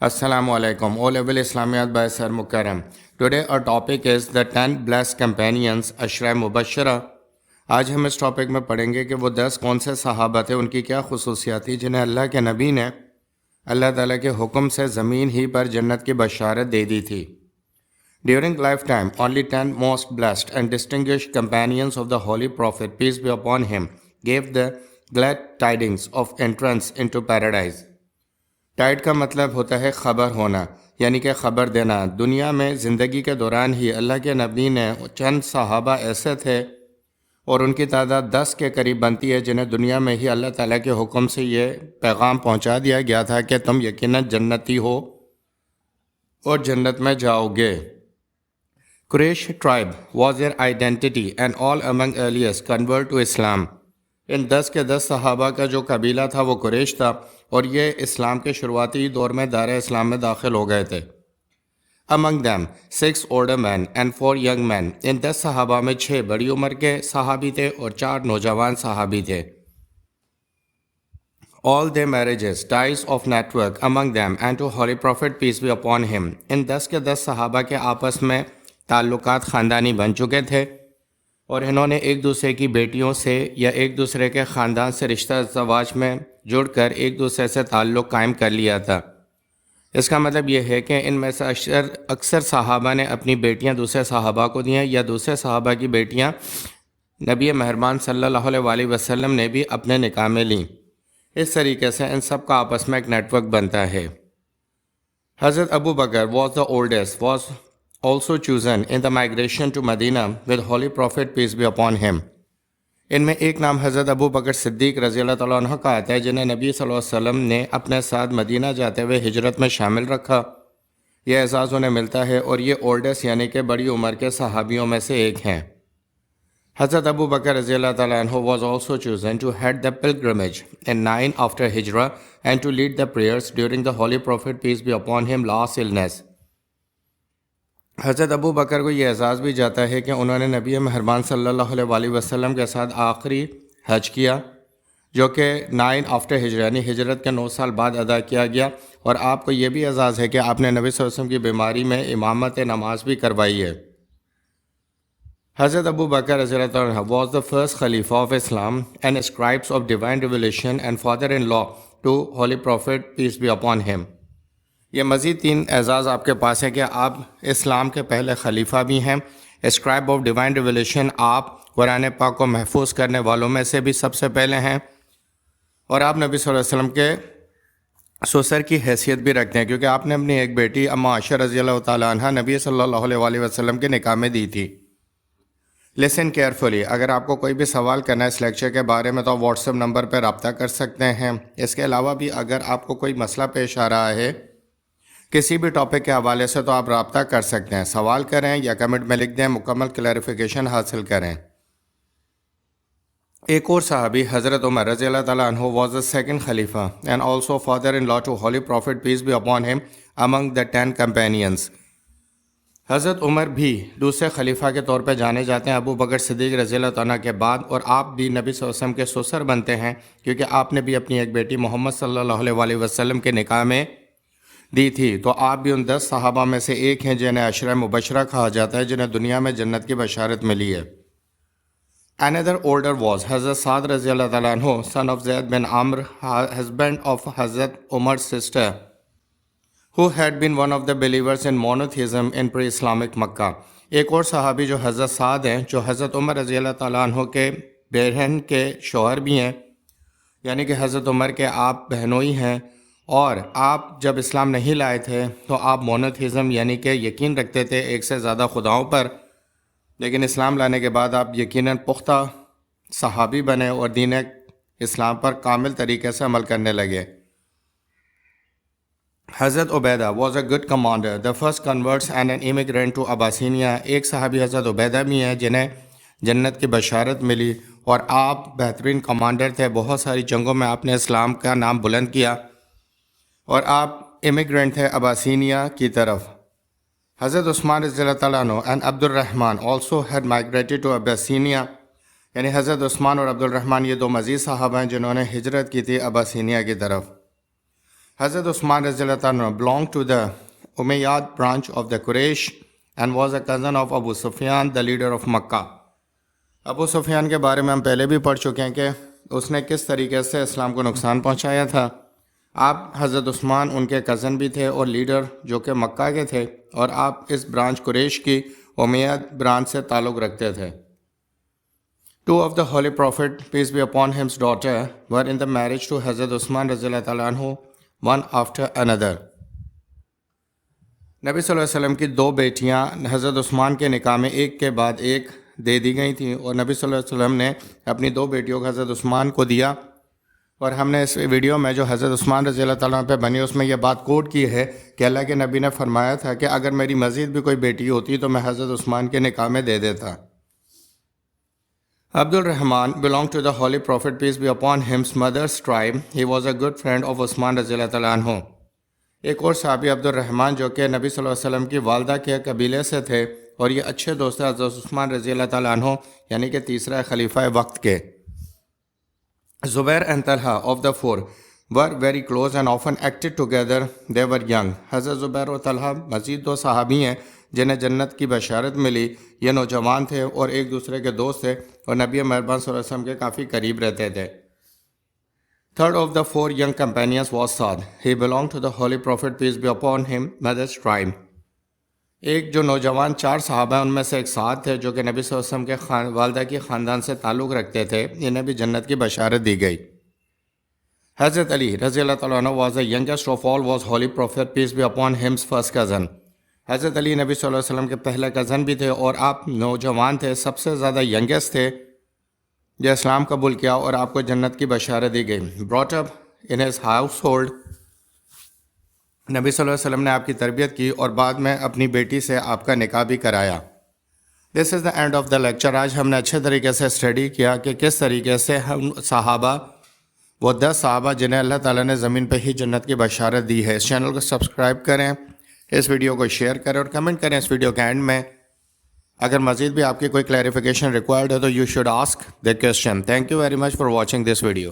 Assalamu alaikum. O level Islamiyat by Sir Mukarram. Today our topic is the 10 blessed companions Ashra Mubashara. آج ہم اس topic میں پڑھیں گے کہ وہ 10 کون سے صحابہ تھے، ان کی کیا خصوصیات تھی جنہیں اللہ کے نبی نے اللہ تعالیٰ کے حکم سے زمین ہی پر جنت کی بشارت دے دی تھی۔ During lifetime, only 10 most blessed and distinguished companions of the Holy Prophet, peace be upon him, gave the glad tidings of entrance into paradise. Tight کا مطلب ہوتا ہے خبر ہونا، یعنی کہ خبر دینا۔ دنیا میں زندگی کے دوران ہی اللہ کے نبی نے چند صحابہ ایسے تھے اور ان کی تعداد 10 کے قریب بنتی ہے جنہیں دنیا میں ہی اللہ تعالیٰ کے حکم سے یہ پیغام پہنچا دیا گیا تھا کہ تم یقیناً جنتی ہو اور جنت میں جاؤ گے۔ قریش tribe was their identity and all among earliest convert to Islam. ان 10 کے 10 صحابہ کا جو قبیلہ تھا وہ قریش تھا اور یہ اسلام کے شروعاتی دور میں دار اسلام میں داخل ہو گئے تھے۔ Among them 6 older men and 4 young men. ان 10 صحابہ میں 6 بڑی عمر کے صحابی تھے اور 4 نوجوان صحابی تھے۔ All their marriages, ties of network among them and to Holy Prophet peace be upon him. ان 10 کے 10 صحابہ کے آپس میں تعلقات خاندانی بن چکے تھے اور انہوں نے ایک دوسرے کی بیٹیوں سے یا ایک دوسرے کے خاندان سے رشتہ زواج میں جڑ کر ایک دوسرے سے تعلق قائم کر لیا تھا۔ اس کا مطلب یہ ہے کہ ان میں سے اکثر صحابہ نے اپنی بیٹیاں دوسرے صحابہ کو دیں یا دوسرے صحابہ کی بیٹیاں نبی مہربان صلی اللہ علیہ وسلم نے بھی اپنے نکاح میں لیں۔ اس طریقے سے ان سب کا آپس میں ایک نیٹ ورک بنتا ہے۔ حضرت ابو بکر was the oldest, was also chosen in the migration to Medina with Holy Prophet peace be upon him. ان میں ایک نام حضرت ابو بکر صدیق رضی اللہ تعالیٰ عنہ کا آتا ہے جنہیں نبی صلی اللہ علیہ وسلم نے اپنے ساتھ مدینہ جاتے ہوئے ہجرت میں شامل رکھا۔ یہ اعزاز انہیں ملتا ہے اور یہ اولڈسٹ یعنی کہ بڑی عمر کے صحابیوں میں سے ایک ہیں۔ حضرت ابو بکر رضی اللہ تعالیٰ عنہ was also chosen to head the pilgrimage in 9 after Hijrah and to lead the prayers during the Holy Prophet peace be upon him last illness. حضرت ابو بکر کو یہ اعزاز بھی جاتا ہے کہ انہوں نے نبی مہربان صلی اللہ علیہ وسلم کے ساتھ آخری حج کیا جو کہ 9 آفٹر ہجرت یعنی ہجرت کے 9 سال بعد ادا کیا گیا، اور آپ کو یہ بھی اعزاز ہے کہ آپ نے نبی صلی اللہ علیہ وسلم کی بیماری میں امامت نماز بھی کروائی ہے۔ حضرت ابو بکر رضی اللہ عنہ was the first Khalifa of Islam and scribes of divine revelation and father-in-law to Holy Prophet peace be upon him. یہ مزید 3 اعزاز آپ کے پاس ہے کہ آپ اسلام کے پہلے خلیفہ بھی ہیں، اسکرائب آف ڈیوائن ریویلیشن، آپ قرآن پاک کو محفوظ کرنے والوں میں سے بھی سب سے پہلے ہیں، اور آپ نبی صلی اللہ علیہ وسلم کے سسر کی حیثیت بھی رکھتے ہیں کیونکہ آپ نے اپنی ایک بیٹی اما عائشہ رضی اللہ تعالیٰ عنہ نبی صلی اللہ علیہ وسلم کے نکاح میں دی تھی۔ لسن کیئرفلی، اگر آپ کو کوئی بھی سوال کرنا ہے اس لیکچر کے بارے میں تو واٹس ایپ نمبر پہ رابطہ کر سکتے ہیں۔ اس کے علاوہ بھی اگر آپ کو کوئی مسئلہ پیش آ رہا ہے کسی بھی ٹاپک کے حوالے سے تو آپ رابطہ کر سکتے ہیں، سوال کریں یا کمنٹ میں لکھ دیں، مکمل کلیریفیکیشن حاصل کریں۔ ایک اور صحابی حضرت عمر رضی اللہ تعالیٰ عنہ was the second خلیفہ and also father-in-law to Holy Prophet peace be upon him among the 10 companions. حضرت عمر بھی دوسرے خلیفہ کے طور پہ جانے جاتے ہیں ابو بکر صدیق رضی اللہ تعالیٰ کے بعد، اور آپ بھی نبی صلی اللہ علیہ وسلم کے سسر بنتے ہیں کیونکہ آپ نے بھی اپنی ایک بیٹی محمد صلی اللہ علیہ وسلم کے نکاح میں دی تھی، تو آپ بھی ان 10 صحابہ میں سے ایک ہیں جنہیں عشرہ مبشرہ کہا جاتا ہے، جنہیں دنیا میں جنت کی بشارت ملی ہے۔ Another older was حضرت سعد رضی اللہ تعالیٰ عنہ son of Zaid bin Umar husband of حضرت عمر's sister who had been one of the believers in monotheism in pre-Islamic مکہ۔ ایک اور صحابی جو حضرت سعد ہیں جو حضرت عمر رضی اللہ تعالیٰ عنہ کے بہن کے شوہر بھی ہیں، یعنی کہ حضرت عمر کے آپ بہنوئی ہیں، اور آپ جب اسلام نہیں لائے تھے تو آپ مونوتھیزم یعنی کہ یقین رکھتے تھے ایک سے زیادہ خداؤں پر، لیکن اسلام لانے کے بعد آپ یقیناً پختہ صحابی بنے اور دین اسلام پر کامل طریقے سے عمل کرنے لگے۔ حضرت عبیدہ was a good commander, the first converts and an immigrant to Abyssinia. ایک صحابی حضرت عبیدہ بھی ہیں جنہیں جنت کی بشارت ملی، اور آپ بہترین کمانڈر تھے، بہت ساری جنگوں میں آپ نے اسلام کا نام بلند کیا، اور آپ امیگرینٹ تھے اباسینیا کی طرف۔ حضرت عثمان رضی اللہ تعالیٰ عنہ and عبد الرحمن also had migrated to Abyssinia. یعنی حضرت عثمان اور عبد الرحمن یہ 2 مزید صحابہ ہیں جنہوں نے ہجرت کی تھی اباسینیا کی طرف۔ Hazrat Usman Raziyallahu anhu belonged to the Umayyad branch of the Quraysh and was a cousin of Abu Sufyan, the leader of Makkah. ابو سفیان کے بارے میں ہم پہلے بھی پڑھ چکے ہیں کہ اس نے کس طریقے سے اسلام کو نقصان پہنچایا تھا. آپ حضرت عثمان ان کے کزن بھی تھے اور لیڈر جو کہ مکہ کے تھے، اور آپ اس برانچ قریش کی امیہ برانچ سے تعلق رکھتے تھے. Two of the Holy Prophet, peace be upon him's daughter, were in the marriage to Hazrat Usman رضی اللہ عنہ, one after another. نبی صلی اللہ علیہ وسلم کی دو بیٹیاں حضرت عثمان کے نکاح میں ایک کے بعد ایک دے دی گئی تھیں، اور نبی صلی اللہ علیہ وسلم نے اپنی دو بیٹیوں کو حضرت عثمان کو دیا. اور ہم نے اس ویڈیو میں جو حضرت عثمان رضی اللہ تعالیٰ عنہ پہ بنی اس میں یہ بات کوٹ کی ہے کہ اللہ کے نبی نے فرمایا تھا کہ اگر میری مزید بھی کوئی بیٹی ہوتی تو میں حضرت عثمان کے نکاح میں دے دیتا. عبد الرحمن belonged to the Holy Prophet, peace be upon him's mother's tribe. He was a good friend of Usman رضی اللہ تعالیٰ عنہ. ایک اور صحابی عبد الرحمن جو کہ نبی صلی اللہ علیہ وسلم کی والدہ کے قبیلے سے تھے، اور یہ اچھے دوست ہیں حضرت عثمان رضی اللہ تعالیٰ عنہ، یعنی کہ تیسرا خلیفہ وقت کے. زبیر and Talha of the four were very close and often acted together. They were young. حضرت زبیر اور طلحہ مزید دو صحابی ہیں جنہیں جنت کی بشارت ملی. یہ نوجوان تھے اور ایک دوسرے کے دوست تھے، اور نبی مہربان صلی اللہ علیہ وسلم کے کافی قریب رہتے تھے. Third of the four young companions was Saad. He belonged to the Holy Prophet, peace be upon him, mother's tribe. ایک جو نوجوان چار صحابہ ہیں ان میں سے ایک سعد تھے جو کہ نبی صلی اللہ علیہ وسلم کے والدہ کی خاندان سے تعلق رکھتے تھے. انہیں بھی جنت کی بشارت دی گئی. حضرت علی رضی اللہ تعالیٰ عنہ was the youngest of all, was Holy Prophet, peace be upon him's first cousin. حضرت علی نبی صلی اللہ علیہ وسلم کے پہلے کزن بھی تھے، اور آپ نوجوان تھے، سب سے زیادہ ینگسٹ تھے جو اسلام قبول کیا، اور آپ کو جنت کی بشارت دی گئی. brought up in his household. نبی صلی اللہ علیہ وسلم نے آپ کی تربیت کی اور بعد میں اپنی بیٹی سے آپ کا نکاح بھی کرایا. This is the end of the lecture. آج ہم نے اچھے طریقے سے اسٹڈی کیا کہ کس طریقے سے ہم صحابہ، وہ 10 صحابہ جنہیں اللہ تعالیٰ نے زمین پہ ہی جنت کی بشارت دی ہے. اس چینل کو سبسکرائب کریں، اس ویڈیو کو شیئر کریں اور کمنٹ کریں اس ویڈیو کے اینڈ میں. اگر مزید بھی آپ کی کوئی کلیریفیکیشن ریکوائرڈ ہے تو you should ask the question. Thank you very much for watching this video.